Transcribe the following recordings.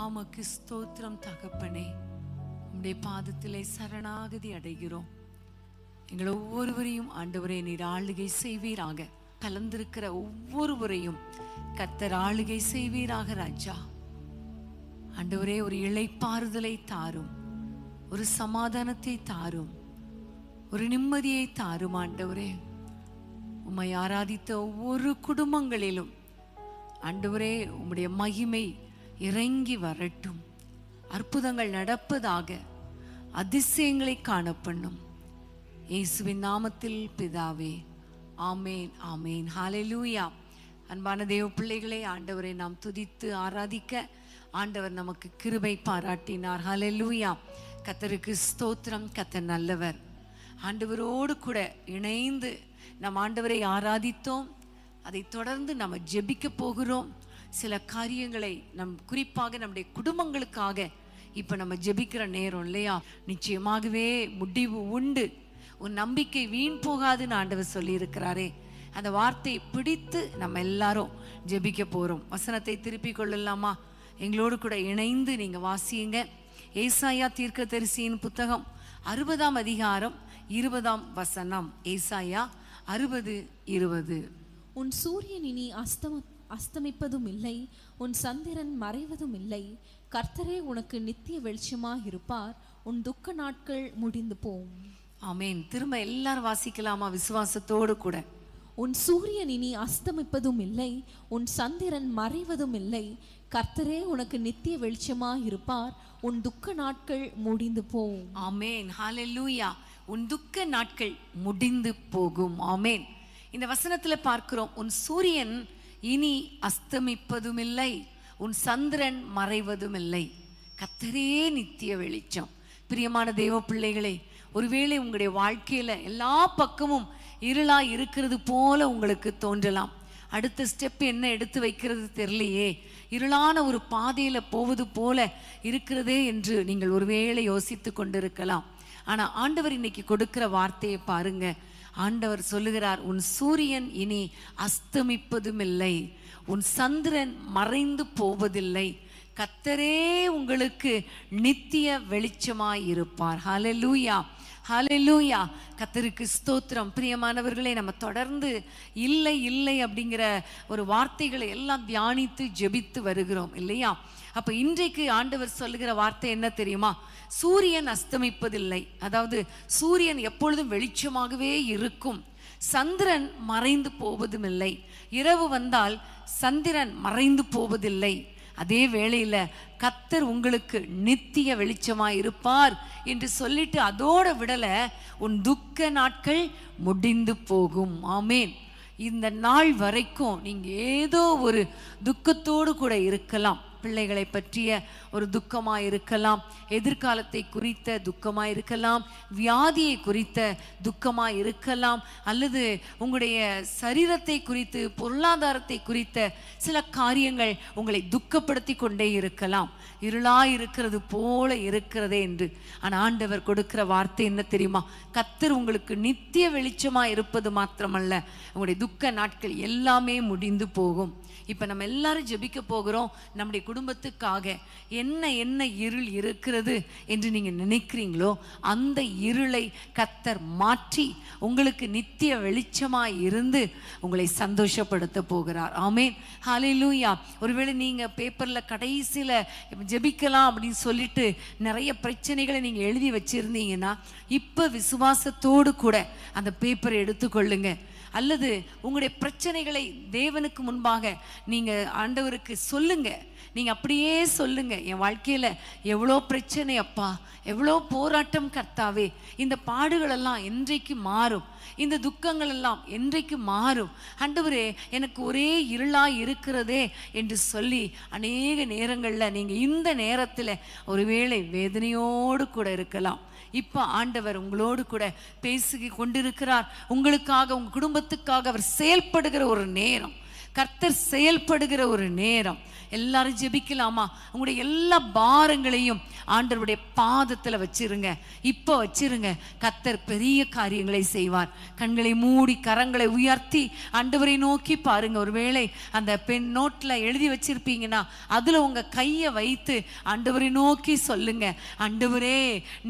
உமக்கு ஸ்தோத்திரம் தகப்பனே. உம்முடைய பாதத்திலே சரணாகதி அடைகிறோம். எங்கள் ஒவ்வொருவரையும் ஆண்டவரே நீர் ஆளுகை செய்வீராக. கலந்திருக்கிற ஒவ்வொருவரையும் கர்த்தர் ஆளுகை செய்வீராக ராஜா. ஆண்டவரே ஒரு இளைப்பாறுதலை தாரும், ஒரு சமாதானத்தை தாரும், ஒரு நிம்மதியை தாரும். ஆண்டவரே உம்மை ஆராதித்த ஒவ்வொரு குடும்பங்களிலும் ஆண்டவரே உம்முடைய மகிமை இறங்கி வரட்டும். அற்புதங்கள் நடப்பதாக, அதிசயங்களை காணப்பண்ணும். இயேசுவின் நாமத்தில் பிதாவே, ஆமேன் ஆமேன். ஹல்லேலூயா. அன்பான தேவ பிள்ளைகளை, ஆண்டவரை நாம் துதித்து ஆராதிக்க ஆண்டவர் நமக்கு கிருபை பாராட்டினார். ஹல்லேலூயா. கர்த்தருக்கு ஸ்தோத்திரம். கர்த்தர் நல்லவர். ஆண்டவரோடு கூட இணைந்து நம் ஆண்டவரை ஆராதித்தோம். அதை தொடர்ந்து நம்ம ஜெபிக்க போகிறோம். சில காரியங்களை குறிப்பாக நம்முடைய குடும்பங்களுக்காக இப்போ நம்ம ஜெபிக்கிற நேரம் இல்லையா? நிச்சயமாகவே முடிவு உண்டு. உன் நம்பிக்கை வீண் போகாதுன்னு ஆண்டவர் சொல்லியிருக்கிறாரே. அந்த வார்த்தையை பிடித்து நம்ம எல்லாரும் ஜெபிக்க போகிறோம். வசனத்தை திருப்பி கொள்ளலாமா? எங்களோடு கூட இணைந்து நீங்கள் வாசியுங்க. ஏசாயா தீர்க்கதரிசியின் புத்தகம் 60ஆம் அதிகாரம் 20ஆம் வசனம். ஏசாயா 60:20. உன் சூரியன் இனி அஸ்தமிப்பதும் இல்லை, உன் சந்திரன் மறைவதும் இல்லை. கர்த்தரே உனக்கு நித்திய வெளிச்சமாக இருப்பார். உன் துக்க நாட்கள் முடிந்து போம். ஆமேன். திரும்ப எல்லாரும் வாசிக்கலாமா விசுவாசத்தோடு கூட? உன் சூரியன் இனி அஸ்தமிப்பதும் இல்லை, உன் சந்திரன் மறைவதும் இல்லை. கர்த்தரே உனக்கு நித்திய வெளிச்சமாக இருப்பார். உன் துக்க நாட்கள் முடிந்து போம். ஆமேன். ஹல்லேலூயா. உன் துக்க நாட்கள் முடிந்து போகும். ஆமேன். இந்த வசனத்துல பார்க்கிறோம், உன் சூரியன் இனி அஸ்தமிப்பதும் இல்லை, உன் சந்திரன் மறைவதும் இல்லை. கர்த்தரே நித்திய வெளிச்சம். பிரியமான தேவ பிள்ளைகளே, ஒருவேளை உங்களுடைய வாழ்க்கையில எல்லா பக்கமும் இருளா இருக்கிறது போல உங்களுக்கு தோன்றலாம். அடுத்த ஸ்டெப் என்ன எடுத்து வைக்கிறது தெரியலையே, இருளான ஒரு பாதையில போவது போல இருக்கிறதே என்று நீங்கள் ஒருவேளை யோசித்து கொண்டிருக்கலாம். ஆனா ஆண்டவர் இன்னைக்கு கொடுக்கிற வார்த்தையை பாருங்க. ஆண்டவர் சொல்லுகிறார், உன் சூரியன் இனி அஸ்தமிப்பதும் இல்லை, உன் சந்திரன் மறைந்து போவதில்லை. கர்த்தரே உங்களுக்கு நித்திய வெளிச்சமாய் இருப்பார். ஹல்லேலூயா, ஹல்லேலூயா. கர்த்தருக்கு ஸ்தோத்திரம். பிரியமானவர்களே, நம்ம தொடர்ந்து இல்லை இல்லை அப்படிங்கிற ஒரு வார்த்தைகளை எல்லாம் தியானித்து ஜெபித்து வருகிறோம் இல்லையா? அப்ப இன்றைக்கு ஆண்டவர் சொல்லுகிற வார்த்தை என்ன தெரியுமா? சூரியன் அஸ்தமிப்பதில்லை, அதாவது சூரியன் எப்பொழுதும் வெளிச்சமாகவே இருக்கும். சந்திரன் மறைந்து போவதும் இல்லை. இரவு வந்தால் சந்திரன் மறைந்து போவதில்லை. அதே வேளையில கர்த்தர் உங்களுக்கு நித்திய வெளிச்சமாய் இருப்பார் என்று சொல்லிட்டு அதோட விடல, உன் துக்க நாட்கள் முடிந்து போகும். ஆமேன். இந்த நாள் வரைக்கும் நீங்க ஏதோ ஒரு துக்கத்தோடு கூட இருக்கலாம். பிள்ளைகளை பற்றிய ஒரு துக்கமாக இருக்கலாம், எதிர்காலத்தை குறித்த துக்கமாக இருக்கலாம், வியாதியை குறித்த துக்கமாக இருக்கலாம், அல்லது உங்களுடைய சரீரத்தை குறித்து, பொருளாதாரத்தை குறித்த சில காரியங்கள் உங்களை துக்கப்படுத்தி கொண்டே இருக்கலாம். இருளாய் இருக்கிறது போல இருக்கிறதே என்று. ஆனால் ஆண்டவர் கொடுக்கிற வார்த்தை என்ன தெரியுமா? கர்த்தர் உங்களுக்கு நித்திய வெளிச்சமாக இருப்பது மாத்திரமல்ல, உங்களுடைய துக்க நாட்கள் எல்லாமே முடிந்து போகும். இப்போ நம்ம எல்லாரும் ஜெபிக்க போகிறோம். நம்முடைய குடும்பத்துக்காக என்ன என்ன இருள் இருக்கிறது என்று நீங்கள் நினைக்கிறீங்களோ அந்த இருளை கர்த்தர் மாற்றி உங்களுக்கு நித்திய வெளிச்சமாய் இருந்து உங்களை சந்தோஷப்படுத்த போகிறார். ஆமேன். ஹல்லேலூயா. ஒருவேளை நீங்கள் பேப்பரில் கடைசியில் ஜெபிக்கலாம் அப்படின்னு சொல்லிட்டு நிறைய பிரச்சனைகளை நீங்கள் எழுதி வச்சிருந்தீங்கன்னா இப்போ விசுவாசத்தோடு கூட அந்த பேப்பரை எடுத்துக்கொள்ளுங்க. அல்லது உங்களுடைய பிரச்சனைகளை தேவனுக்கு முன்பாக நீங்க ஆண்டவருக்கு சொல்லுங்க. நீங்க அப்படியே சொல்லுங்க, என் வாழ்க்கையில எவ்வளோ பிரச்சனை அப்பா, எவ்வளோ போராட்டம் கர்த்தாவே, இந்த பாடுகள் எல்லாம் என்றைக்கு மாறும், இந்த துக்கங்கள் எல்லாம் என்றைக்கு மாறும் ஆண்டவரே, எனக்கு ஒரே இருளாய் இருக்கிறதே என்று சொல்லி அநேக நேரங்களில் நீங்க இந்த நேரத்தில் ஒருவேளை வேதனையோடு கூட இருக்கலாம். இப்போ ஆண்டவர் உங்களோடு கூட பேசி கொண்டிருக்கிறார். உங்களுக்காக, உங்க குடும்பத்துக்காக அவர் செயல்படுகிற ஒரு நேரம். கர்த்தர் செயல்படுகிற ஒரு நேரம். எல்லாரும் ஜெபிக்கலாமா? உங்களுடைய எல்லா பாரங்களையும் ஆண்டவருடைய பாதத்துல வச்சிருங்க. இப்போ வச்சிருங்க. கர்த்தர் பெரிய காரியங்களை செய்வார். கண்களை மூடி கரங்களை உயர்த்தி ஆண்டவரை நோக்கி பாருங்க. ஒருவேளை அந்த பென் நோட்ல எழுதி வச்சிருப்பீங்கன்னா அதுல உங்க கையை வைத்து ஆண்டவரை நோக்கி சொல்லுங்க, ஆண்டவரே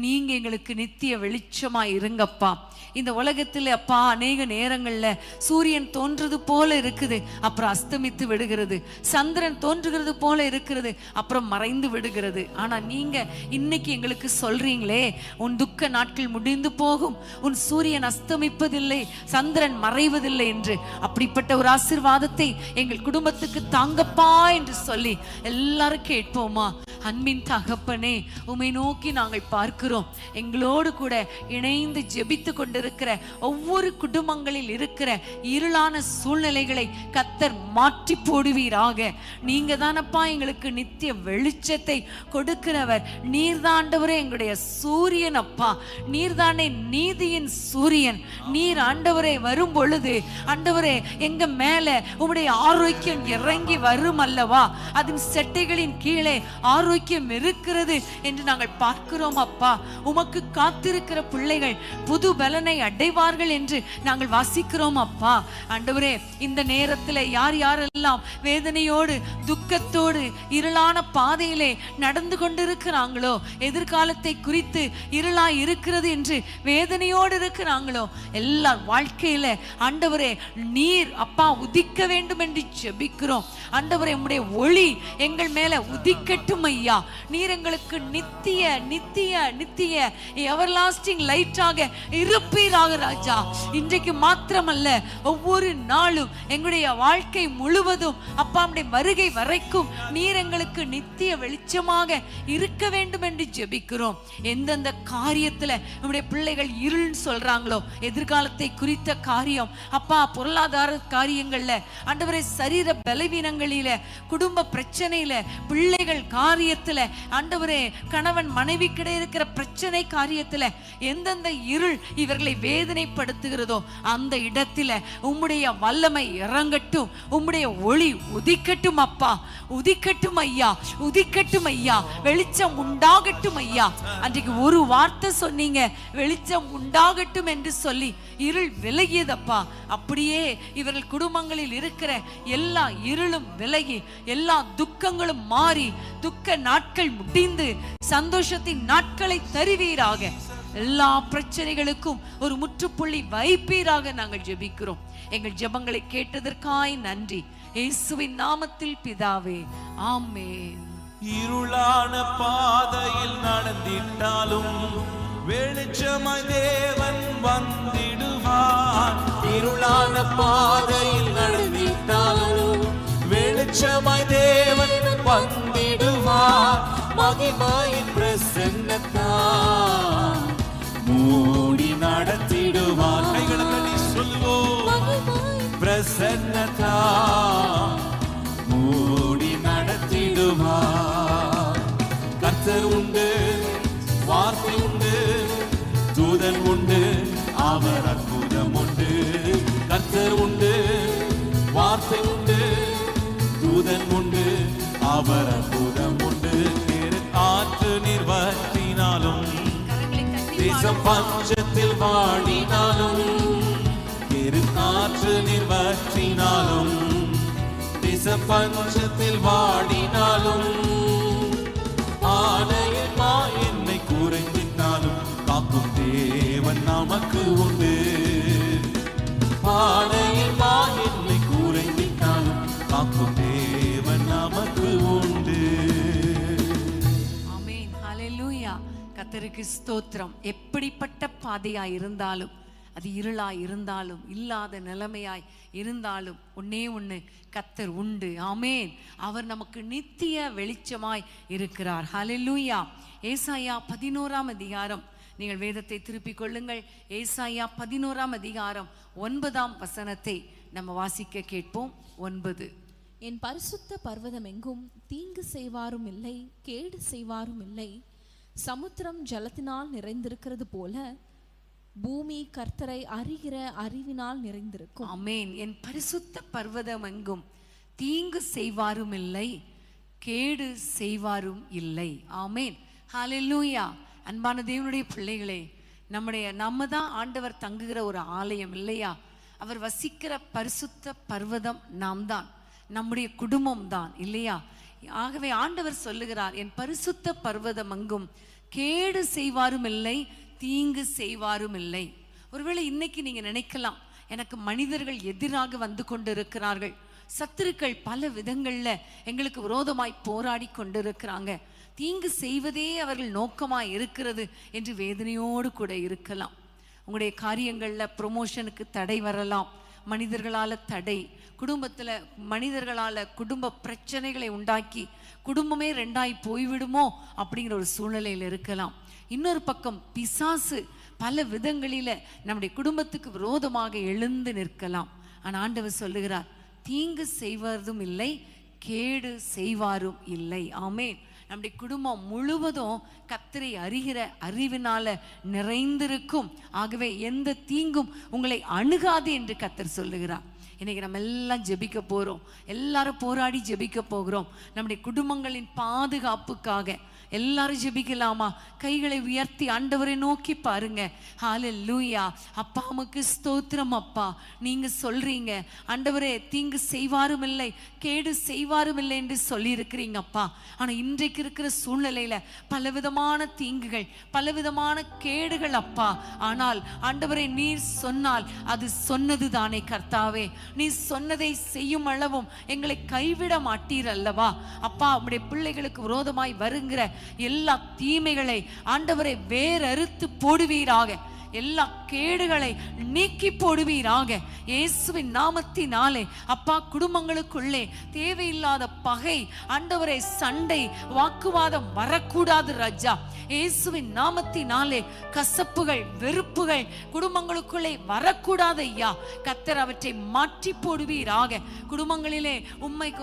நீங்க எங்களுக்கு நித்திய வெளிச்சமா இருங்கப்பா. இந்த உலகத்துல அப்பா அநேக நேரங்கள்ல சூரியன் தோன்றது போல இருக்குது, அப்புறம் அஸ்தமித்து விடுகிறது. சந்திரன் தோன்றுகிறது போல இருக்கிறது, அப்புறம் மறைந்து விடுகிறது. ஆனா நீங்க இன்னைக்கு எங்களுக்கு சொல்றீங்களே, உன் துக்க நாட்கள் முடிந்து போகும், உன் சூரியன் அஸ்தமிப்பதில்லை, சந்திரன் மறைவதில்லை என்று. அப்படிப்பட்ட ஒரு ஆசீர்வாதத்தை எங்கள் குடும்பத்துக்கு தாங்கப்பா என்று சொல்லி எல்லாரும் கேட்போமா? அன்பின் தகப்பனே, உம்மை நோக்கி நாங்கள் பார்க்கிறோம். எங்களோடு கூட இணைந்து ஜெபித்து கொண்டிருக்கிற ஒவ்வொரு குடும்பங்களில் இருக்கிற இருளான சூழ்நிலைகளை கர்த்தர் மாற்றி போடுவீராக. நீங்க தானப்பா எங்களுக்கு நித்திய வெளிச்சத்தை கொடுக்கிறவர். நீர்தாண்டவரே எங்களுடைய சூரியன் அப்பா, நீர்தானே நீதியின் சூரியன். நீர் ஆண்டவரே வரும் பொழுது ஆண்டவரே எங்க மேல உம்முடைய ஆரோக்கியம் இறங்கி வரும் அல்லவா? அதன் செட்டைகளின் கீழே ஆரோக்கியம் இருக்கிறது என்று நாங்கள் பார்க்கிறோம் அப்பா. உமக்கு காத்திருக்கிற பிள்ளைகள் புது பலனை அடைவார்கள் என்று நாங்கள் வாசிக்கிறோம் அப்பா. ஆண்டவரே இந்த நேரத்தில் யார் யாரெல்லாம் வேதனையோடு துக்கத்தோடு இருளான பாதையிலே நடந்து கொண்டிருக்கிறாங்களோ, எதிர்காலத்தை குறித்து இருளாய் இருக்கிறது என்று வேதனையோடு இருக்கிறாங்களோ, எல்லார் வாழ்க்கையில ஆண்டவரே நீர் அப்பா உதிக்க வேண்டும் என்று ஜெபிக்கிறோம். ஆண்டவரே உம்முடைய ஒளி எங்கள் மேல உதிக்கட்டும் ஐயா. நீர் எங்களுக்கு நித்திய நித்திய நித்திய எவர்லாஸ்டிங் லைட்டாக இருப்பீராக ராஜா. இன்றைக்கு மாத்திரமல்ல, ஒவ்வொரு நாளும் எங்களுடைய வாழ்க்கை முழுவதும் அப்பா உம்முடைய வருகை வரைக்கும் நீர் எங்களுக்கு நித்திய வெளிச்சமாக இருக்க வேண்டும் என்று ஜெபிக்கிறோம். எந்தெந்த காரியத்துல நம்முடைய பிள்ளைகள் இருள்னு சொல்றாங்களோ, எதிர்காலத்தை குறித்த காரியம் அப்பா, பொருளாதார காரியங்கள்ல ஆண்டவரே, சரீர பலவீனங்களில, குடும்ப பிரச்சனையில, பிள்ளைகள் காரியத்துல ஆண்டவரே, கணவன் மனைவி கிடை இருக்கிற பிரச்சனை காரியத்துல எந்தெந்த இருள் இவர்களை வேதனைப்படுத்துகிறதோ அந்த இடத்துல உம்முடைய வல்லமை இறங்கட்டும், உம்முடைய ஒளி உதிக்கட்டும் அப்பா. உதிக்கட்டும் ஐயா, உதிக்கட்டும் ஐயா. வெளிச்சம் உண்டாகட்டும் ஐயா. அன்றைக்கு ஒரு வார்த்தை சொன்னீங்க, வெளிச்சம் உண்டாகட்டும் என்று சொல்லி இருள் விலகியதப்பா. அப்படியே இவர்கள் குடும்பங்களில் இருக்கிற எல்லா இருளும் விலகி, எல்லா துக்கங்களும் மாறி, துக்க நாட்கள் முடிந்து சந்தோஷத்தின் நாட்களை தருவீராக. எல்லா பிரச்சனைகளுக்கும் ஒரு முற்றுப்புள்ளி வைப்பீராக நாங்கள் ஜெபிக்கிறோம். எங்கள் ஜெபங்களை கேட்டதற்காய் நன்றி. இயேசுவின் நாமத்தில் பிதாவே, ஆமென். இருளான பாதையில் நடந்திட்டாலும் வெளிச்சமாய் தேவன் வந்திடுவார். இருளான பாதையில் நடந்திட்டாலும் வெளிச்சமாய் தேவன் வந்திடுவார். மகிமையின் பிரசன்னத்தால் மூடி நடத்திடுவார். கைகளை தட்டி சொல்லுவோம், பிரசன்னத்தால் மூடி நடத்திடுவார். கர்த்தர் உண்டு, வார்த்தை உண்டு, தூதன் உண்டு, அவர் அற்புதம் உண்டு. கர்த்தர் உண்டு, வார்த்தை உண்டு, தூதன் உண்டு, அவர் அற்புதம் உண்டு. ஆற்று நீர் வற்றினாலும், தேசம் பஞ்சத்தில் வாடினாலும், ஆற்று நீர் வற்றினாலும், தேசம் பஞ்சத்தில் வாடினாலும், ஆலயமா என்னை குறைந்திட்டாலும் காக்கும் தேவன் நமக்கு உண்டு. ஆலயமா என்னை குறைந்திட்டாலும் காக்கும் தேவன் நமக்கு உண்டு. ஆமென். ஹல்லேலூயா. கர்த்தருக்கு ஸ்தோத்திரம். எப்படிப்பட்ட பாதையாய் இருந்தாலும், அது இருளாய் இருந்தாலும், இல்லாத நிலைமையாய் இருந்தாலும், ஒன்னே ஒன்று, கர்த்தர் உண்டு. ஆமென். அவர் நமக்கு நித்திய வெளிச்சமாய் இருக்கிறார். ஹல்லேலூயா. ஏசாயா 11ஆம் அதிகாரம், நீங்கள் வேதத்தை திருப்பிக் கொள்ளுங்கள். ஏசாயா 11ஆம் அதிகாரம் 9ஆம் வசனத்தை நம்ம வாசிக்க கேட்போம். 9. என் பரிசுத்த பர்வதம் எங்கும் தீங்கு செய்வாரும் இல்லை, கேடு செய்வாரும் இல்லை. சமுத்திரம் ஜலத்தினால் நிறைந்திருக்கிறது போல பூமி கர்த்தரை அறிகிற அறிவினால் நிறைந்திருக்கும். ஆமென். என் பரிசுத்த பர்வதம் எங்கும் தீங்கு செய்வாரும் இல்லை, கேடு செய்வாரும் இல்லை. ஆமேன். ஹல்லேலூயா. அன்பான தேவனுடைய பிள்ளைகளே, நம்ம தான் ஆண்டவர் தங்குகிற ஒரு ஆலயம் இல்லையா? அவர் வசிக்கிற பரிசுத்த பர்வதம் நாம் தான், நம்முடைய குடும்பம் தான் இல்லையா? ஆகவே ஆண்டவர் சொல்லுகிறார், என் பரிசுத்த பர்வதம் அங்கும் கேடு செய்வாரும் இல்லை, தீங்கு செய்வாரும் இல்லை. ஒருவேளை இன்னைக்கு நீங்க நினைக்கலாம், எனக்கு மனிதர்கள் எதிராக வந்து கொண்டு இருக்கிறார்கள், சத்துருக்கள் பல விதங்கள்ல எங்களுக்கு விரோதமாய் போராடி கொண்டிருக்கிறாங்க, தீங்கு செய்வதே அவர்கள் நோக்கமாய் இருக்கிறது என்று வேதனையோடு கூட இருக்கலாம். உங்களுடைய காரியங்கள்ல ப்ரொமோஷனுக்கு தடை வரலாம், மனிதர்களால தடை, குடும்பத்துல மனிதர்களால குடும்ப பிரச்சனைகளை உண்டாக்கி குடும்பமே ரெண்டாய் போய்விடுமோ அப்படிங்கிற ஒரு சூழ்நிலையில் இருக்கலாம். இன்னொரு பக்கம் பிசாசு பல விதங்களில நம்முடைய குடும்பத்துக்கு விரோதமாக எழுந்து நிற்கலாம். ஆனா ஆண்டவர் சொல்லுகிறார், தீங்கு செய்வதும் இல்லை, கேடு செய்வாரும் இல்லை. ஆமேன். நம்முடைய குடும்பம் முழுவதும் கர்த்தரை அறிகிற அறிவினால நிறைந்திருக்கும். ஆகவே எந்த தீங்கும் உங்களை அணுகாது என்று கர்த்தர் சொல்லுகிறார். இன்னைக்கு நம்ம எல்லாம் ஜெபிக்க போறோம், எல்லாரும் போராடி ஜெபிக்க போகிறோம். நம்முடைய குடும்பங்களின் பாதுகாப்புக்காக எல்லாரும் ஜெபிக்கலாமா? கைகளை உயர்த்தி ஆண்டவரை நோக்கி பாருங்க. ஹல்லேலூயா. அப்பா உமக்கு ஸ்தோத்திரம். அப்பா நீங்க சொல்றீங்க ஆண்டவரே, தீங்கு செய்வாரும் இல்லை, கேடு செய்வாரும் இல்லை என்று சொல்லி இருக்கிறீங்க அப்பா. ஆனா இன்றைக்கு இருக்கிற சூழ்நிலையில பலவிதமான தீங்குகள், பலவிதமான கேடுகள் அப்பா. ஆனால் ஆண்டவரே, நீர் சொன்னால் அது சொன்னது தானே கர்த்தாவே. நீ சொன்னதை செய்யும் அளவும் எங்களை கைவிட மாட்டீர் அல்லவா அப்பா. உம்முடைய பிள்ளைகளுக்கு விரோதமாய் வருகிற எல்லா தீமைகளை ஆண்டவரை வேறறுத்து போடுவீராக, எல்லா கேடுகளை நீக்கி போடுவீராக இயேசுவின் நாமத்தினாலே. அப்பா, குடும்பங்களுக்குள்ளே தேவையில்லாத பகை, ஆண்டவரே, சண்டை, வாக்குவாதம் வரக்கூடாது ராஜா. இயேசுவின் நாமத்தினாலே கசப்புகள், வெறுப்புகள் குடும்பங்களுக்குள்ளே வரக்கூடாது ஐயா. கர்த்தர் அவற்றை மாற்றி போடுவீராக. குடும்பங்களிலே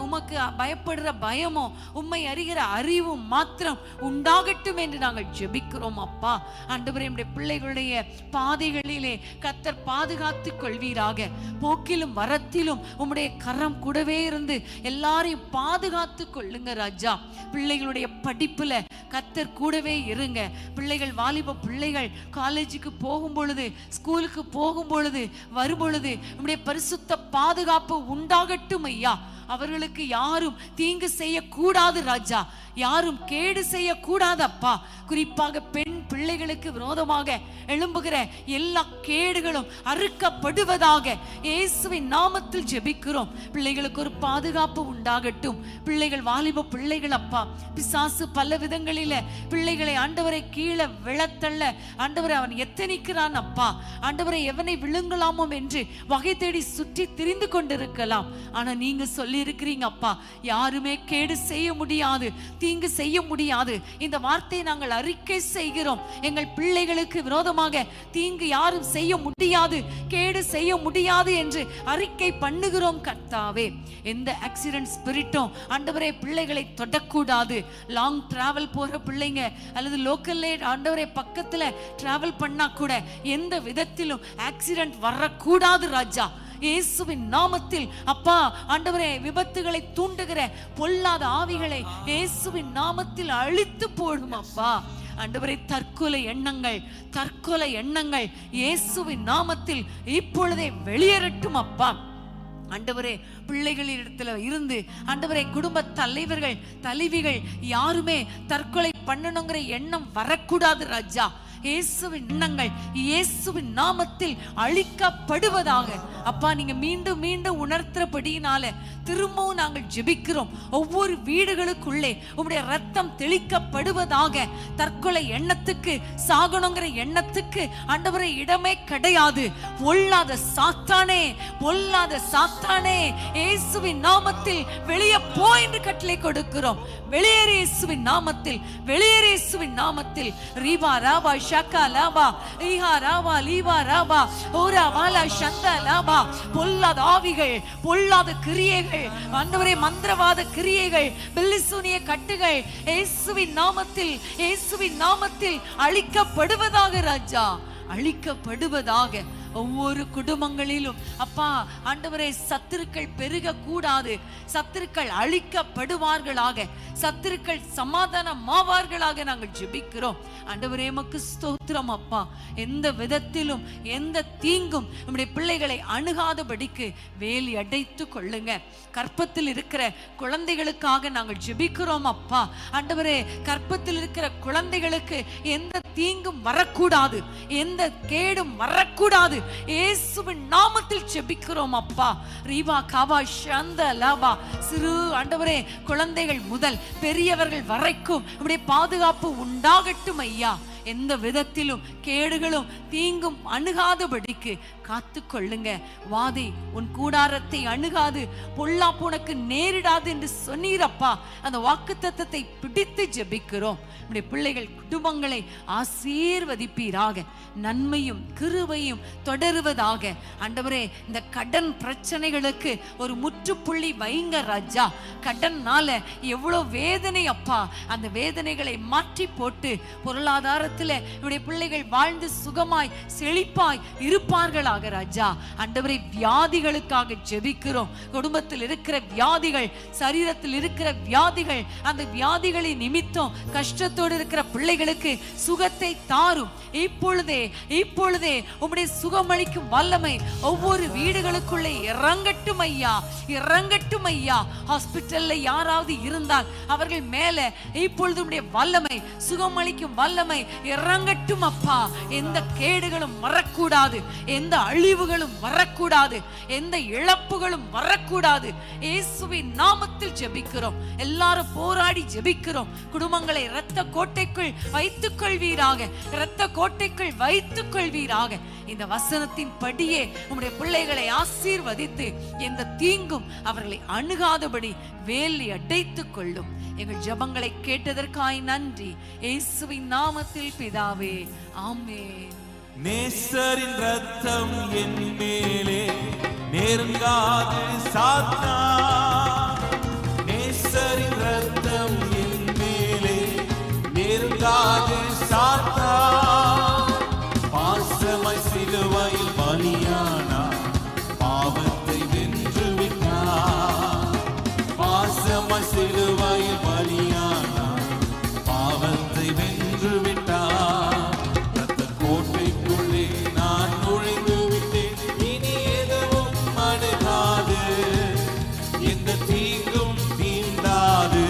உமக்கு பயப்படுற பயமோ, உம்மை அறிகிற அறிவும் மாத்திரம் உண்டாகட்டும் என்று நாங்கள் ஜெபிக்கிறோம் அப்பா. ஆண்டவரே, நம்முடைய பிள்ளைகளுடைய பாதைகளிலே கர்த்தர் பாதுகாத்துக் கொள்வீராக. போக்கிலும் வரத்திலும் உம்முடைய கரம் கூடவே இருந்து எல்லாரையும் பாதுகாத்துக் கொள்ளுங்க ராஜா. பிள்ளைகளுடைய படிப்புல கர்த்தர் கூடவே இருங்க. பிள்ளைகள், வாலிப பிள்ளைகள் காலேஜுக்கு போகும் பொழுது, ஸ்கூலுக்கு போகும் பொழுது, வரும் பொழுது உம்முடைய பரிசுத்த பாதுகாப்பு உண்டாகட்டும் ஐயா. அவர்களுக்கு யாரும் தீங்கு செய்யக்கூடாது ராஜா, யாரும் கேடு செய்யக்கூடாது அப்பா. குறிப்பாக பெண் பிள்ளைகளுக்கு விரோதமாக எழும்புகிற எல்லா கேடுகளும் அறுக்கப்படுவதாக இயேசுவின் நாமத்தில் ஜெபிக்கிறோம். பிள்ளைகளுக்கு ஒரு பாதுகாப்பு உண்டாகட்டும். பிள்ளைகள், வாலிப பிள்ளைகள் அப்பா, பிசாசு பல விதங்களில பிள்ளைகளை ஆண்டவரை கீழே விழத்தள்ள ஆண்டவரை அவன் எத்தனிக்கிறான் அப்பா. ஆண்டவரை எவனை விழுங்கலாமோ என்று வகை தேடி சுற்றி திரிந்து கொண்டிருக்கலாம். ஆனா நீங்க சொல்லி இருக்கிறீங்க அப்பா, யாருமே கேடு செய்ய முடியாது, தீங்கு செய்ய முடியாது. இந்த வார்த்தையை நாங்கள் அறிக்கை செய்கிறோம். எங்கள் பிள்ளைகளுக்கு விரோதமாக தீங்கு யாரும் செய்ய முடியாது, கேடு செய்ய முடியாது என்று அறிக்கை பண்ணுகிறோம் கர்த்தாவே. எந்த ஆக்சிடென்ட் ஸ்பிரிட்டும் ஆண்டவரே பிள்ளைகளை தொடக்கூடாது. லாங் டிராவல் போற பிள்ளைங்க அல்லது லோக்கல்லே ஆண்டவரே பக்கத்துல டிராவல் பண்ணா கூட எந்த விதத்திலும் ஆக்சிடென்ட் வரக்கூடாது ராஜா. இயேசுவின் நாமத்தில் அப்பா, ஆண்டவரே, விபத்துகளை தூண்டுகிற பொல்லாத ஆவிகளை இயேசுவின் நாமத்தில் அழித்து போடும் அப்பா. ஆண்டவரே, தற்கொலை எண்ணங்கள் இயேசுவின் நாமத்தில் இப்பொழுதே வெளியேறட்டும் அப்பா. ஆண்டவரே, பிள்ளைகளிடத்துல இருந்து ஆண்டவரே குடும்ப தலைவர்கள், தலைவிகள் யாருமே தற்கொலை பண்ணணுங்கிற எண்ணம் வரக்கூடாது ராஜா. இயேசுவின் எண்ணங்கள் இயேசுவின் நாமத்தில் அழிக்கப்படுவதாக. அப்பா, நீங்க மீண்டும் மீண்டும் உணர்த்துறபடியினால திரும்பவும் நாங்கள் ஜெபிக்கிறோம். ஒவ்வொரு வீடுகளுக்குள்ளே உம்முடைய ரத்தம் தெளிக்கப்படுவதாக. தற்கொலை எண்ணத்துக்கு, சாகணுங்கிற எண்ணத்துக்கு ஆண்டவரே இடமே கிடையாது. பொல்லாத சாத்தானே, பொல்லாத சாத்தானே, இயேசுவின் நாமத்தில் வெளியே போ என்று கட்டளை கொடுக்கிறோம். வெளியேறு இயேசுவின் நாமத்தில், வெளியேறு இயேசுவின் நாமத்தில். ரீவா ராவா ஷக்கா லாபா, ஈஹா ராவா லீவா ராபா, ஓரா வாலா ஷந்தா லாபா. பொல்லாத ஆவிகள், பொல்லாத கிரியைகள், ஆண்டவரே மந்திரவாத கிரியைகள், பில்லிசூனிய கட்டுகள் இயேசுவின் நாமத்தில், இயேசுவின் நாமத்தில் அழிக்கப்படுவதாக ராஜா, அழிக்கப்படுவதாக. ஒவ்வொரு குடும்பங்களிலும் அப்பா ஆண்டவரே சத்துருக்கள் பெருக கூடாது, சத்துருக்கள் அழிக்கப்படுவார்களாக, சத்துருக்கள் சமாதானமாவார்களாக நாங்கள் ஜெபிக்கிறோம். ஆண்டவரே உமக்கு ஸ்தோத்திரம் அப்பா. எந்த விதத்திலும் எந்த தீங்கும் நம்முடைய பிள்ளைகளை அணுகாதபடிக்கு வேலி அடைத்து கொள்ளுங்க. கற்பத்தில் இருக்கிற குழந்தைகளுக்காக நாங்கள் ஜெபிக்கிறோம் அப்பா. ஆண்டவரே கற்பத்தில் இருக்கிற குழந்தைகளுக்கு எந்த தீங்கும் வரக்கூடாது, எந்த கேடும் வரக்கூடாது. இயேசுவின் நாமத்தில் ஜெபிக்கிறோம் அப்பா. ரீவா காவா ஷந்த லாபா சிறு ஆண்டவரே குழந்தைகள் முதல் பெரியவர்கள் வரைக்கும் நம்முடைய பாதுகாப்பு உண்டாகட்டும் ஐயா. எந்த விதத்திலும் கேடுகளும் தீங்கும் அணுகாதபடிக்கு காத்து கொள்ளுங்க. வாதை உன் கூடாரத்தை அணுகாது, பொல்லாப்பு உனக்கு நேரிடாது என்று சொன்னீரப்பா. அந்த வாக்குத்தத்தத்தை பிடித்து ஜெபிக்கிறோம். நம்முடைய பிள்ளைகள் குடும்பங்களை ஆசீர்வதிப்பீராக. நன்மையும் கிருபையும் தொடருவதாக. ஆண்டவரே இந்த கடன் பிரச்சனைகளுக்கு ஒரு முற்றுப்புள்ளி வைங்க ராஜா. கடன்னால எவ்வளவு வேதனை அப்பா. அந்த வேதனைகளை மாற்றி போட்டு பொருளாதாரத்தில் நம்முடைய பிள்ளைகள் வாழ்ந்து சுகமாய் செழிப்பாய் இருப்பார்களாக ராஜா. ஆண்டவரே வியாதிகளுக்காக ஜெபிக்கிறோம். குடும்பத்தில் இருக்கிற வியாதிகள், சரீரத்தில் இருக்கிற வியாதிகள், அந்த வியாதிகளின் நிமித்தம் கஷ்டத்தோடு இருக்கிற பிள்ளைகளுக்கு சுகத்தை தாரும். இப்பொழுதே உம்முடைய சுகமளிக்கும் வல்லமை ஒவ்வொரு வீடுகளுக்குள்ளே இறங்கட்டும் ஐயா, இறங்கட்டும் ஐயா. ஹாஸ்பிட்டல்ல யாராவது இருந்தால் அவர்கள் மேல இப்பொழுது உம்முடைய வல்லமை, சுகமளிக்கும் வல்லமை இறங்கட்டும் அப்பா. எந்த கேடுகளும் வரக்கூடாது, எந்த அழிவுகளும் வரக்கூடாது, எந்த இழப்புகளும் வரக்கூடாது. இயேசுவின் நாமத்தில் ஜெபிக்கிறோம். எல்லாரும் போராடி ஜெபிக்கிறோம். குடும்பங்களை இரத்த கோட்டைக்குள் வைத்துக் கொள்வீராக, இரத்த கோட்டைக்குள் வைத்துக் கொள்வீராக. இந்த வசனத்தின் படியே உம்முடைய பிள்ளைகளை ஆசீர்வதித்து எந்த தீங்கும் அவர்களை அணுகாதபடி வேலி அடைத்துக் கொள்ளும். எங்கள் ஜெபங்களை கேட்டதற்காய் நன்றி. இயேசுவின் நாமத்தில் பிதாவே, ஆமென். நேசரின் ரத்தம் என் மேலே நெருங்காது சாத்தான். நேசரின் ரத்தம் என் மேலே நெருங்காது சாத்தான். பாசமாய் சிலுவையில் பலியானார், பாவத்தை வென்று விட்டார். பாசமாய் சிலுவையில் பலியானார், பாவத்தை வென்று விட்டார். கோட்டைக்குள்ளே நான் நுழைந்து விட்டேன், இனி எதுவும் அணுகாது, எந்த தீங்கும் தீண்டாது.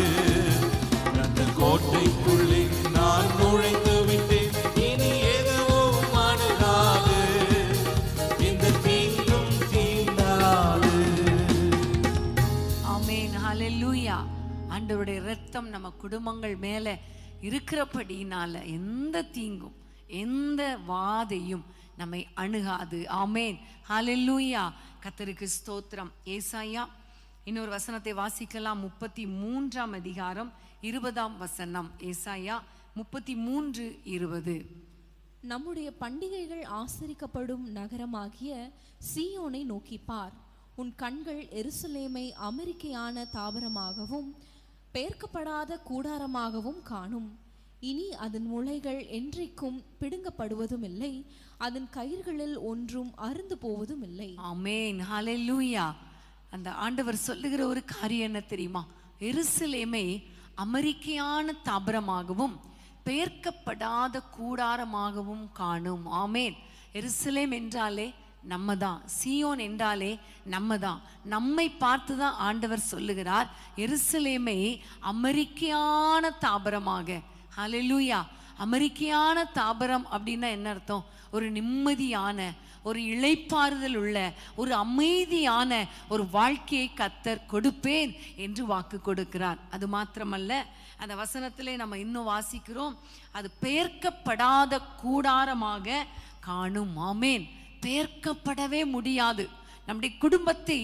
அந்த கோட்டைக்குள்ளே நான் நுழைந்து விட்டேன், இனி எதுவும் அணுகாது, எந்த தீங்கும் தீண்டாது. ஆமென். ஹல்லேலூயா. ஆண்டவருடைய இரத்தம் நம்ம குடும்பங்கள் மேல இருக்கிறபடினால எந்த தீங்கும் எந்த வாதையும் நம்மை அணுகாது. ஆமென். ஹல்லேலூயா. கர்த்தருக்கு ஸ்தோத்திரம். ஏசாயா இன்னொரு வசனத்தை வாசிக்கலாம். 33ஆம் அதிகாரம் 20ஆம் வசனம். ஏசாயா 33:20. நம்முடைய பண்டிகைகள் ஆசரிக்கப்படும் நகரமாகிய சீயோனை நோக்கி பார். உன் கண்கள் எருசலேமை அமெரிக்கையான தாவரமாகவும் பெயர்க்கப்படாத கூடாரமாகவும் காணும். இனி அதன் முளைகள் என்றைக்கும் பிடுங்கப்படுவதும் இல்லை, அதன் கயிர்களில் ஒன்றும் அறுந்து போவதும் இல்லை. ஆமென். ஹல்லேலூயா. அந்த ஆண்டவர் சொல்லுகிற ஒரு காரியம் என்ன தெரியுமா? எருசலேமை அமெரிக்கையான தாவரமாகவும் பெயர்க்கப்படாத கூடாரமாகவும் காணும். ஆமென். எருசலேம் என்றாலே நம்ம தான், சீயோன் என்றாலே நம்ம தான். நம்மை பார்த்து தான் ஆண்டவர் சொல்லுகிறார் எருசலேமை அமெரிக்கையான தாவரமாக. ஹல்லேலூயா. அமெரிக்கையான தாவரம் அப்படின்னா என்ன அர்த்தம்? ஒரு நிம்மதியான, ஒரு இளைப்பாறுதல் உள்ள, ஒரு அமைதியான ஒரு வாழ்க்கையை கர்த்தர் கொடுப்பேன் என்று வாக்கு கொடுக்கிறார். அது மாத்திரமல்ல, அந்த வசனத்திலே நம்ம இன்னும் வாசிக்கிறோம், அது பெயர்க்கப்படாத கூடாரமாக காணும். ஆமென். பெயர்க்கப்படவே முடியாது. நம்முடைய குடும்பத்தை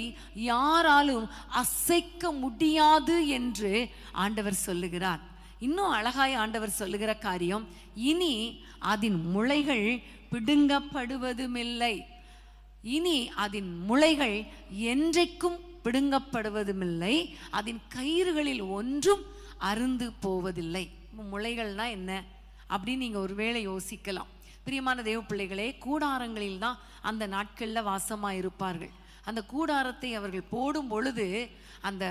யாராலும் அசைக்க முடியாது என்று ஆண்டவர் சொல்லுகிறார். இன்னும் அழகாய் ஆண்டவர் சொல்லுகிற காரியம், இனி அதன் முளைகள் பிடுங்கப்படுவதுமில்லை. இனி அதன் முளைகள் என்றைக்கும் பிடுங்கப்படுவதுமில்லை, அதன் கயிறுகளில் ஒன்றும் அருந்து போவதில்லை. முளைகள்னா என்ன அப்படின்னு நீங்க ஒருவேளை யோசிக்கலாம். பிரியமான தேவ பிள்ளைகளே, கூடாரங்களில் தான் அந்த நாட்களில் வாசமாக இருப்பார்கள். அந்த கூடாரத்தை அவர்கள் போடும் பொழுது அந்த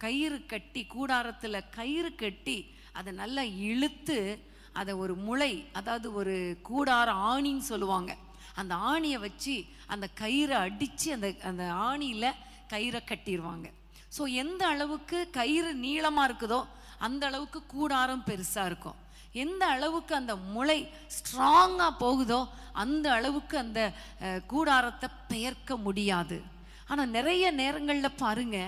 கயிறு கட்டி, கூடாரத்தில் கயிறு கட்டி அதை நல்லா இழுத்து அதை ஒரு முளை, அதாவது ஒரு கூடார ஆணின்னு சொல்லுவாங்க, அந்த ஆணியை வச்சு அந்த கயிறை அடித்து அந்த அந்த ஆணியில் கயிறை கட்டிடுவாங்க. ஸோ எந்த அளவுக்கு கயிறு நீளமாக இருக்குதோ அந்த அளவுக்கு கூடாரம் பெருசாக இருக்கும். எந்த அளவுக்கு அந்த முளை ஸ்ட்ராங்காக போகுதோ அந்த அளவுக்கு அந்த கூடாரத்தை பெயர்க்க முடியாது. ஆனால் நிறைய நேரங்களில் பாருங்க,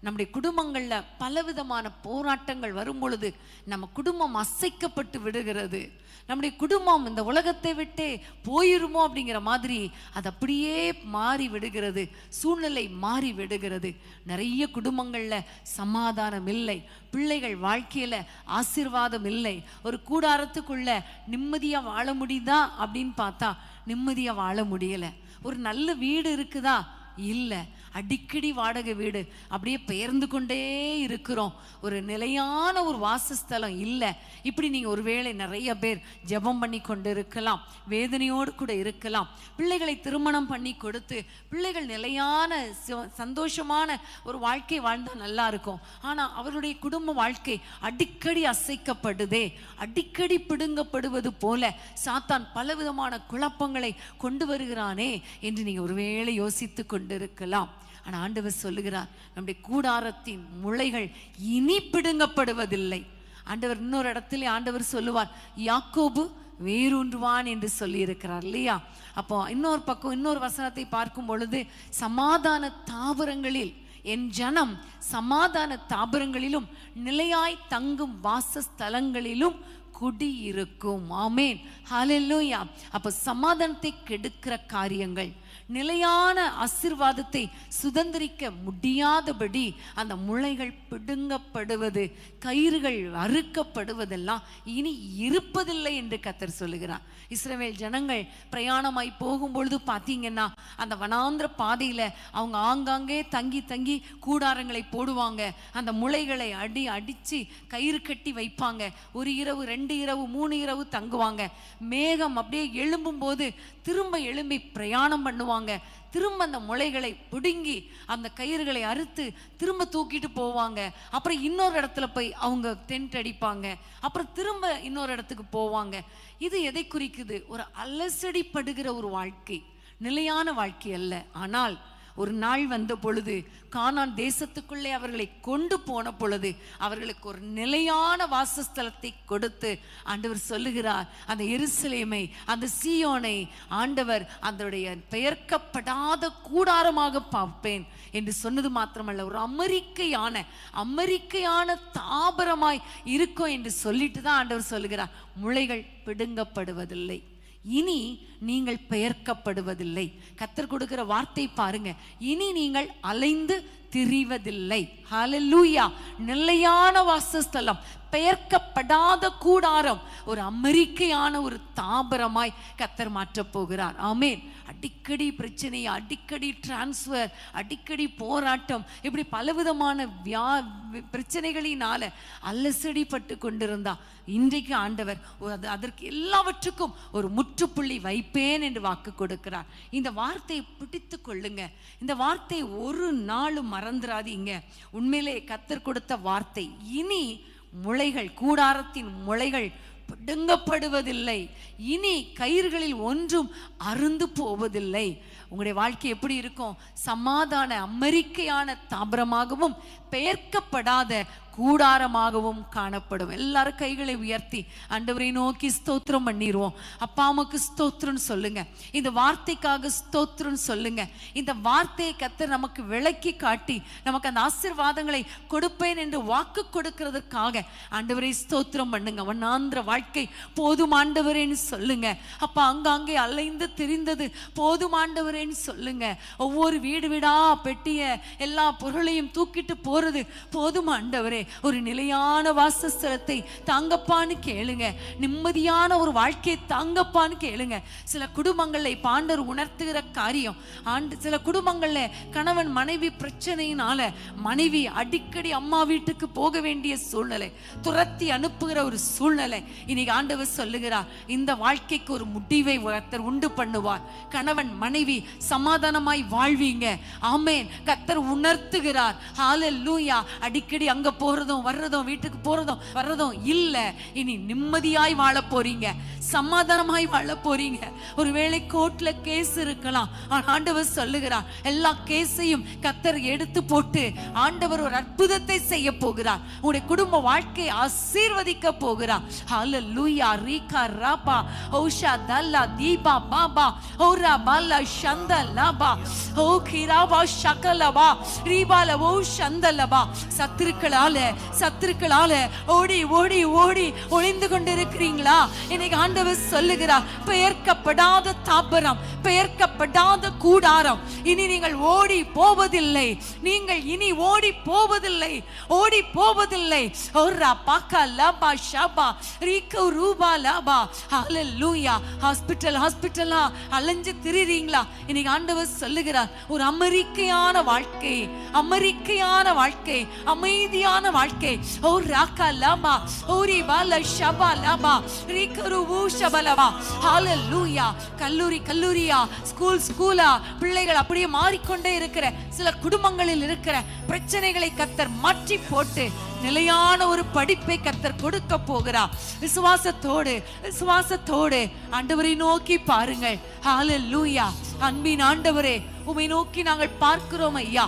நம்முடைய குடும்பங்களில் பலவிதமான போராட்டங்கள் வரும் பொழுது நம்ம குடும்பம் அசைக்கப்பட்டு விடுகிறது. நம்முடைய குடும்பம் இந்த உலகத்தை விட்டே போயிருமோ அப்படிங்கிற மாதிரி அது அப்படியே மாறி விடுகிறது, சூழ்நிலை மாறி விடுகிறது. நிறைய குடும்பங்களில் சமாதானம் இல்லை, பிள்ளைகள் வாழ்க்கையில் ஆசீர்வாதம் இல்லை. ஒரு கூடாரத்துக்குள்ள நிம்மதியாக வாழ முடியுதா அப்படின்னு பார்த்தா நிம்மதியாக வாழ முடியலை. ஒரு நல்ல வீடு இருக்குதா? இல்லை, அடிக்கடி வாடகை வீடு, அப்படியே பெயர்ந்து கொண்டே இருக்கிறோம். ஒரு நிலையான ஒரு வாசஸ்தலம் இல்லை. இப்படி நீங்கள் ஒருவேளை நிறைய பேர் ஜெபம் பண்ணி கொண்டு இருக்கலாம், வேதனையோடு கூட இருக்கலாம். பிள்ளைகளை திருமணம் பண்ணி கொடுத்து பிள்ளைகள் நிலையான சந்தோஷமான ஒரு வாழ்க்கை வாழ்ந்தால் நல்லா இருக்கும். ஆனால் அவருடைய குடும்ப வாழ்க்கை அடிக்கடி அசைக்கப்படுதே, அடிக்கடி பிடுங்கப்படுவது போல சாத்தான் பலவிதமான குழப்பங்களை கொண்டு வருகிறானே என்று நீங்கள் ஒருவேளை யோசித்து கொண்டிருக்கலாம். ஆனால் ஆண்டவர் சொல்லுகிறார், நம்முடைய கூடாரத்தின் முளைகள் இனி பிடுங்கப்படுவதில்லை. ஆண்டவர் இன்னொரு இடத்துல ஆண்டவர் சொல்லுவார், யாக்கோபு வேரூன்றுவான் என்று சொல்லி இருக்கிறார் இல்லையா? அப்போ இன்னொரு பக்கம் இன்னொரு வசனத்தை பார்க்கும் பொழுது, சமாதான தாவரங்களில் என் ஜனம் சமாதான தாபரங்களிலும் நிலையாய் தங்கும் வாசஸ்தலங்களிலும் குடியிருக்கும். ஆமேன், ஹல்லேலூயா. அப்போ சமாதானத்தை கெடுக்கிற காரியங்கள், நிலையான ஆசீர்வாதத்தை சுதந்திரிக்க முடியாதபடி அந்த முளைகள் பிடுங்கப்படுவது, கயிறுகள் அறுக்கப்படுவதெல்லாம் இனி இருப்பதில்லை என்று கர்த்தர் சொல்லுகிறார். இஸ்ரவேல் ஜனங்கள் பிரயாணமாய் போகும்பொழுது பார்த்தீங்கன்னா அந்த வனாந்திர பாதையில் அவங்க ஆங்காங்கே தங்கி தங்கி கூடாரங்களை போடுவாங்க. அந்த முளைகளை அடித்து கயிறு கட்டி வைப்பாங்க. ஒரு இரவு, 2 இரவு, 3 இரவு தங்குவாங்க. மேகம் அப்படியே எழும்பும் போது திரும்ப எழும்பி பிரயாணம் பண்ணுவாங்க. திரும்ப அந்த முளைகளை பிடுங்கி அந்த கயிறுகளை அறுத்து திரும்ப தூக்கிட்டு போவாங்க. அப்புறம் இன்னொரு இடத்துல போய் அவங்க டென்ட் அடிப்பாங்க. அப்புறம் திரும்ப இன்னொரு இடத்துக்கு போவாங்க. இது எதை குறிக்குது? ஒரு அலசடிப்படுகிற ஒரு வாழ்க்கை, நிலையான வாழ்க்கை அல்ல. ஆனால் ஒரு நாள் வந்த பொழுது, கானான் தேசத்துக்குள்ளே அவர்களை கொண்டு போன பொழுது அவர்களுக்கு ஒரு நிலையான வாசஸ்தலத்தை கொடுத்து ஆண்டவர் சொல்லுகிறார், அந்த எருசலேமை, அந்த சீயோனை ஆண்டவர் அதனுடைய பெயர்க்கப்படாத கூடாரமாக பார்ப்பேன் என்று சொன்னது மாத்திரமல்ல, ஒரு அமெரிக்கையான தாபரமாய் இருக்கும் என்று சொல்லிட்டு தான் ஆண்டவர் சொல்லுகிறார், முளைகள் பிடுங்கப்படுவதில்லை, இனி நீங்கள் பெயர்க்கப்படுவதில்லை. கர்த்தர் கொடுக்கிற வார்த்தை பாருங்க, இனி நீங்கள் அலைந்து திரிவதில்லை. ஹல்லேலூயா. நிலையான வாசஸ்தலம், பெயர்க்கப்படாத கூடாரம், ஒரு அமெரிக்கையான ஒரு தாபரமாய் கர்த்தர் மாற்றப் போகிறார். ஆமென். அடிக்கடி பிரச்சனை, அடிக்கடி டிரான்ஸ்ஃபர், அடிக்கடி போராட்டம், இப்படி பலவிதமான பிரச்சனைகளினால அலசடிப்பட்டு கொண்டிருந்தா இன்றைக்கு ஆண்டவர் அதற்கு எல்லாவற்றுக்கும் ஒரு முற்றுப்புள்ளி வைப்பேன் என்று வாக்கு கொடுக்கிறார். இந்த வார்த்தையை பிடித்து கொள்ளுங்க. இந்த வார்த்தை ஒரு நாளும் மறந்துடாதீங்க. உண்மையிலே கர்த்தர் கொடுத்த வார்த்தை. இனி முளைகள், கூடாரத்தின் முளைகள் பிடுங்கப்படுவதில்லை, இனி கயிறுகளில் ஒன்றும் அருந்து போவதில்லை. உங்களுடைய வாழ்க்கை எப்படி இருக்கும்? சமாதான அமெரிக்கையான தாபரமாகவும் பெயர்க்கப்படாத கூடாரமாகவும் காணப்படும். எல்லாரும் கைகளை உயர்த்தி ஆண்டவரை நோக்கி ஸ்தோத்திரம் பண்ணிடுவோம். அப்பா அம்மாக்கு ஸ்தோத்திரம் சொல்லுங்க, இந்த வார்த்தைக்காக ஸ்தோத்திரம் சொல்லுங்க. இந்த வார்த்தையை கர்த்தர் நமக்கு விளக்கி காட்டி நமக்கு அந்த ஆசீர்வாதங்களை கொடுப்பேன் என்று வாக்கு கொடுக்கிறதுக்காக ஆண்டவரை ஸ்தோத்திரம் பண்ணுங்க. வண்ணாந்திர வாழ்க்கை போதும் ஆண்டவரேன்னு சொல்லுங்க. அப்பா அங்காங்கே அலைந்து திரிந்தது போதும் ஆண்டவரேன்னு சொல்லுங்க. ஒவ்வொரு வீடு வீடா பெட்டிய எல்லா பொருளையும் தூக்கிட்டு போறது போதும் ஆண்டவரே, ஒரு நிலையான வாசஸ்தலத்தை தாங்கப்பான்னு கேளுங்க. நிம்மதியான ஒரு வாழ்க்கையை தாங்கப்பான்னு கேளுங்க. சில குடும்பங்களை ஆண்டவர் உணர்த்துகிற காரியம், சில குடும்பங்கள்ல கணவன் மனைவி பிரச்சனையினால மனைவி அடிக்கடி அம்மா வீட்டுக்கு போக வேண்டிய சூழ்நிலை, துரத்தி அனுப்புகிற ஒரு சூழ்நிலை. இன்னைக்கு ஆண்டவர் சொல்லுகிறார், இந்த வாழ்க்கைக்கு ஒரு முடிவை கர்த்தர் உண்டு பண்ணுவார். கணவன் மனைவி சமாதானமாய் வாழ்வீங்க. ஆமென். கர்த்தர் உணர்த்துகிறார். ஹல்லேலூயா. அடிக்கடி அங்க போறதும் வர்றதும், வீட்டுக்கு போறதும் வர்றதும் இல்ல. இனி நிம்மதியாய் வாழ போறீங்க, சமாதானமாய் வாழ போறீங்க. ஒருவேளை கோர்ட்ல கேஸ் இருக்கலாம், ஆண்டவர் சொல்லுகிறார் எல்லா கேஸையும் கர்த்தர் எடுத்து போட்டு ஆண்டவர் ஒரு அற்புதத்தை செய்ய போகிறார். உங்களுடைய குடும்ப வாழ்க்கை ஆசீர்வதிக்க போகிறார். ஹல்லேலூயா. ரீகா ராபா ஓஷா தல்லா தீபா பாபா ஓரா பாலா ஷந்தலபா ஓ கிராபா ஷகலபா ரீபால ஓ ஷந்தலபா. சத்துருக்களால ஓடி ஓடி ஓடி ஒளிந்து கொண்டிருக்கிறீங்களா? இன்னைக்கு ஆண்டவர் சொல்லுகிறார், பெயர்க்கப்படாத தாபரம், பெயர்க்கப்படாத கூடாரம், இனி நீங்கள் ஓடி போவதில்லை. நீங்கள் இனி ஓடி போவதில்லை, ஓடி போவதில்லை. ஓரா பாக்கா லபா ஷபா ரீகோ ரூபா லபா. ஹல்லேலூயா. ஹாஸ்பிட்டலா அலைஞ்சு திரிறீங்களா? இன்னைக்கு ஆண்டவர் சொல்லுகிறார், ஒரு அமெரிக்கையான வாழ்க்கை, அமைதியான வாழ்க்கை. ஓ ராக்கா லபா ஓரி பால ஷபா லபா ரீகருவு ஷபலபா. ஹல்லேலூயா. கல்லூரியா, ஸ்கூலா, பிள்ளைகள் அப்படியே மாறிக்கொண்டே இருக்கிற சில குடும்பங்களில் இருக்கிற பிரச்சனைகளை கர்த்தர் மாற்றி போட்டு நிலையான ஒரு படிப்பை கர்த்தர் கொடுக்க போகிறார். விசுவாசத்தோடு ஆண்டவரை நோக்கி பாருங்கள். ஹல்லேலூயா. அன்பின் ஆண்டவரே, உம்மை நோக்கி நாங்கள் பார்க்கிறோம் ஐயா.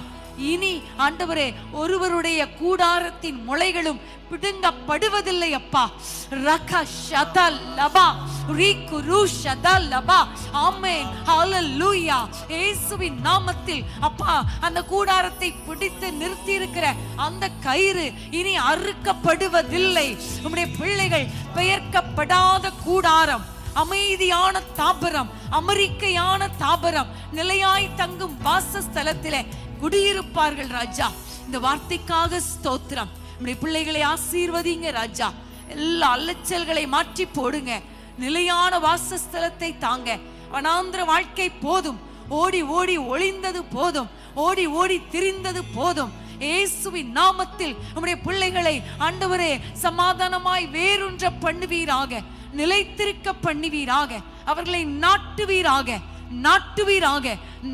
இனி ஆண்டவரே, ஒருவருடைய கூடாரத்தின் முளைகளும் பிடுங்கப்படுவதில்லை அப்பா. ரகா ஷதலபா ரீகுரு ஷதலபா. ஆமென். ஹல்லேலூயா. இயேசுவின் நாமத்தில் அப்பா, அந்த கூடாரத்தை பிடித்து நிறுத்தி இருக்கிற அந்த கயிறு இனி அறுக்கப்படுவதில்லை. உம்முடைய பிள்ளைகள் பெயர்க்கப்படாத கூடாரம், அமைதியான தாபரம், அமெரிக்கையான தாபரம், நிலையாய் தங்கும் வாசஸ்தலத்திலே குடியிருப்பார்கள் ராஜா. இந்த வார்த்தைக்காக ஸ்தோத்திரம். நம்முடைய பிள்ளைகளை ஆசீர்வதிங்க ராஜா. எல்லா அலைச்சல்களை மாற்றி போடுங்க. நிலையான வாசஸ்தலத்தை தாங்க. வனாந்திர வாழ்க்கை போதும், ஓடி ஓடி ஒளிந்தது போதும், ஓடி ஓடி திரிந்தது போதும். இயேசுவின் நாமத்தில் நம்முடைய பிள்ளைகளை ஆண்டவரே சமாதானமாய் வேரூன்ற பண்ணுவீராக, நிலைத்திருக்க பண்ணுவீராக, அவர்களை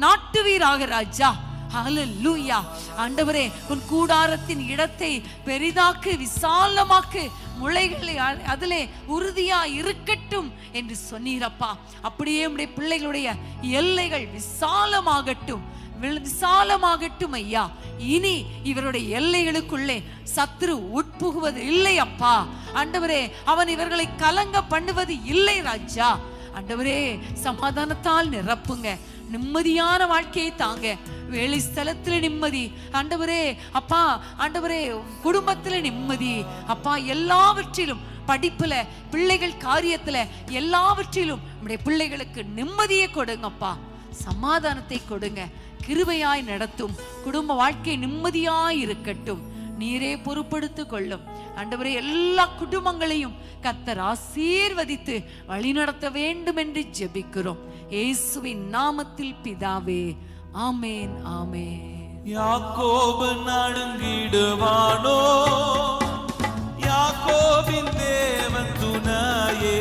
நாட்டுவீராக ராஜா. ஹல்லேலூயா. ஆண்டவரே, உன் கூடாரத்தின் இடத்தை பெரிதாக்கு, விசாலமாக்கு, முளைகளை அதிலே உறுதியா இருக்கட்டும் என்று சொன்னீரப்பா. அப்படியே உம்முடைய பிள்ளைகளுடைய எல்லைகள் விசாலமாகட்டும் ஐயா. இனி இவருடைய எல்லைகளுக்குள்ளே சத்துரு உட்புகுவது இல்லை அப்பா. ஆண்டவரே, அவன் இவர்களை கலங்க பண்ணுவது இல்லை ராஜா. ஆண்டவரே, சமாதானத்தால் நிரப்புங்க. நிம்மதியான வாழ்க்கையை தாங்க. வேலை ஸ்தலத்துல நிம்மதி ஆண்டவரே அப்பா. ஆண்டவரே, குடும்பத்துல நிம்மதி அப்பா. எல்லாவற்றிலும், படிப்புல, பிள்ளைகள் காரியத்துல, எல்லாவற்றிலும் நம்முடைய பிள்ளைகளுக்கு நிம்மதியை கொடுங்கப்பா. சமாதானத்தை கொடுங்க. கிருபையாய் நடத்தும். குடும்ப வாழ்க்கை நிம்மதியாய் இருக்கட்டும். நீரே பொறுப்படுத்திக் கொள்ளும் ஆண்டவரே. எல்லா குடும்பங்களையும் கர்த்தர் ஆசீர்வதித்து வழிநடத்த வேண்டும் என்று ஜெபிக்கிறோம். இயேசுவின் நாமத்தில் பிதாவே. ஆமென், ஆமென். யாக்கோபு நடுங்கிடுவானோ? யாக்கோபின் தேவன் துணையே.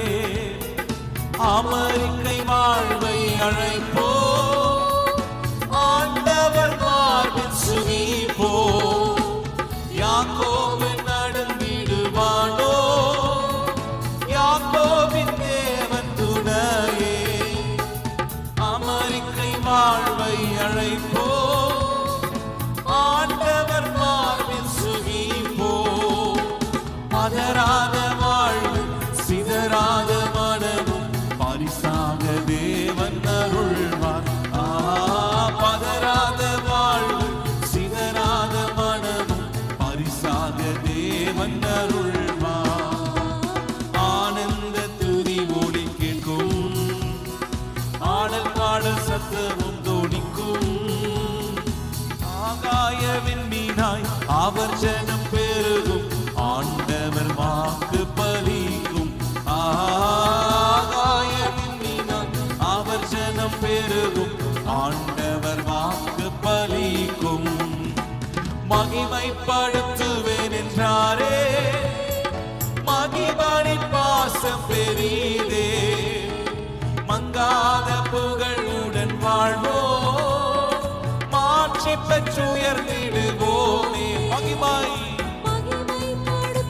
அமெரிக்கை வாழ்வை அழைப்போ, ஆண்டவர் மார்பில் சுகிப்போ. யாக்கோபு நடுங்கிடுவானோ? யாக்கோபின் தேவன் துணையே. அமெரிக்கை வாழ்வை அழைப்போ, ஆண்டவர் மார்பில் சுகிப்போ. பதறாத வாழ்வு, சிதறாத மனமும் பரிசாக தேவன் அருள்வார். பதறாத வாழ்வு, சிதறாத மனமும் பரிசாக தேவன் அருள்வார். ஆனந்த துதி ஒலி கேட்கும், ஆடல் பாடல் சத்தமும் தோணிக்கும். ஆகாய விண்மீனாய் அவர் ஜனம் பெருகும், ஆண்டவர் வாக்கு பலிக்கும். மகிமைப்படுத்துவேன் என்றாரே, மகிமையின் பாசம் பெரிதே. மங்காத புகழுடன் வாழ்வோ, மாற்றி பெற்று உயர்ந்திடுவோமே. மகிமை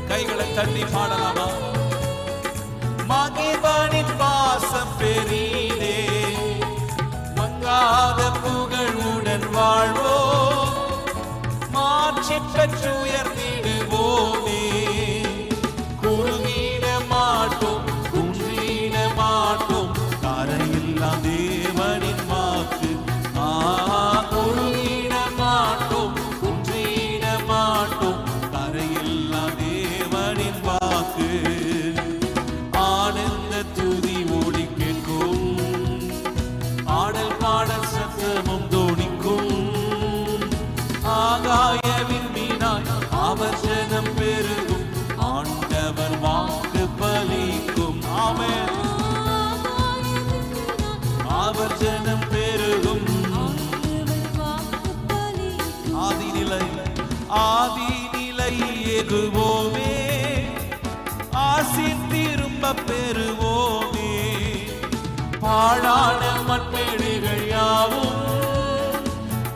கைகளை தட்டி பாடலாமா? மகிமையின் பாசம் பெரிதே, மங்காத புகழுடன் வாழ்வோ, மாற்றி பெற்று உயர்ந்திடுவோமே. குறுகிட மாட்டோம், குன்றிட மாட்டோம், கரையில்லா தேவனின் வாக்கு. குறுகிட மாட்டோம், குன்றிட மாட்டோம், கரையில்லா தேவனின் வாக்கு. ஆனந்த துதி ஓடி கேட்கும், ஆடல் பாடல் சத்தமும் தோணிக்கும். ஆகாயவின் மீனாய் அவர் ஜனம் பெருகும், ஆண்டவர் வாக்கு பலிக்கும். ஆமென். அவர் ஜனம் பெருகும். ஆதிநிலை ஆதிநிலை எகுவோமே, ஆசி திரும்ப பெறுவோமே. பாழான மண்மேடுகள் யாவும்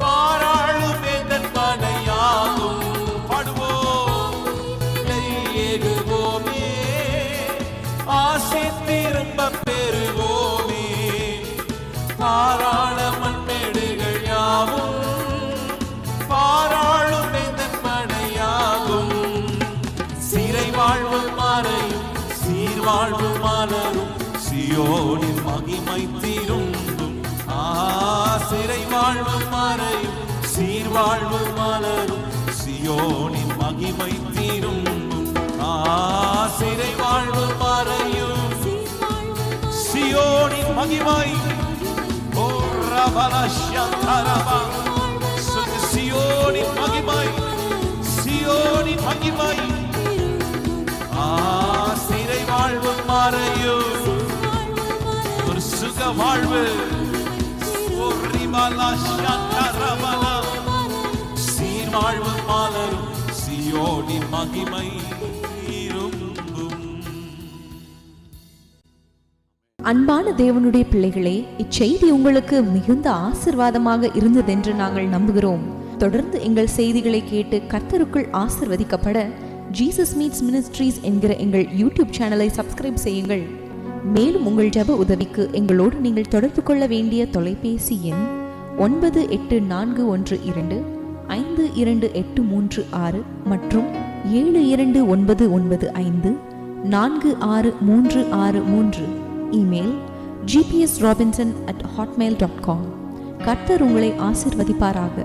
பாராளும் எந்தன் படையாகும். பாடுவோம். ஏகுவோமே, ஆசி திரும்ப பெறுவோமே. பாராள மண்மேடுகள் யாவும் பாராளும் எந்தன் படையாகும். சிறை வாழ்வு மறையும், சீர்வாழ்வு மலரும், சியோனின் மகிமை திரும்பும். சிறை வாழ்வு மறையும், சீர்வாழ்வு மலரும், சியோனின் மகிமை திரும்பும். சிறை வாழ்வு மறையும், சியோனின் மகிமை. ஓ ரபலஷந்தரபா, சியோனின் மகிமை, சியோனின் மகிமை. சிறை வாழ்வு மறையும், ஒரு சுக வாழ்வு. சீர்வாழ்வு மலரும், சியோனின் மகிமை இரும்பும். அன்பான தேவனுடைய பிள்ளைகளே, இச்செய்தி உங்களுக்கு மிகுந்த ஆசீர்வாதமாக இருந்ததென்று நாங்கள் நம்புகிறோம். தொடர்ந்து எங்கள் செய்திகளை கேட்டு கர்த்தருக்குள் ஆசீர்வதிக்கப்பட ஜீசஸ் மீட்ஸ் மினிஸ்ட்ரீஸ் என்கிற எங்கள் யூடியூப் சேனலை சப்ஸ்கிரைப் செய்யுங்கள். மேலும் உங்கள் ஜெப உதவிக்கு எங்களோடு நீங்கள் தொடர்பு கொள்ள வேண்டிய தொலைபேசி எண் 9842252836 மற்றும் 7299546363. Email gpsrobinson@hotmail.com. கர்த்தர் உங்களை ஆசீர்வதிப்பாராக.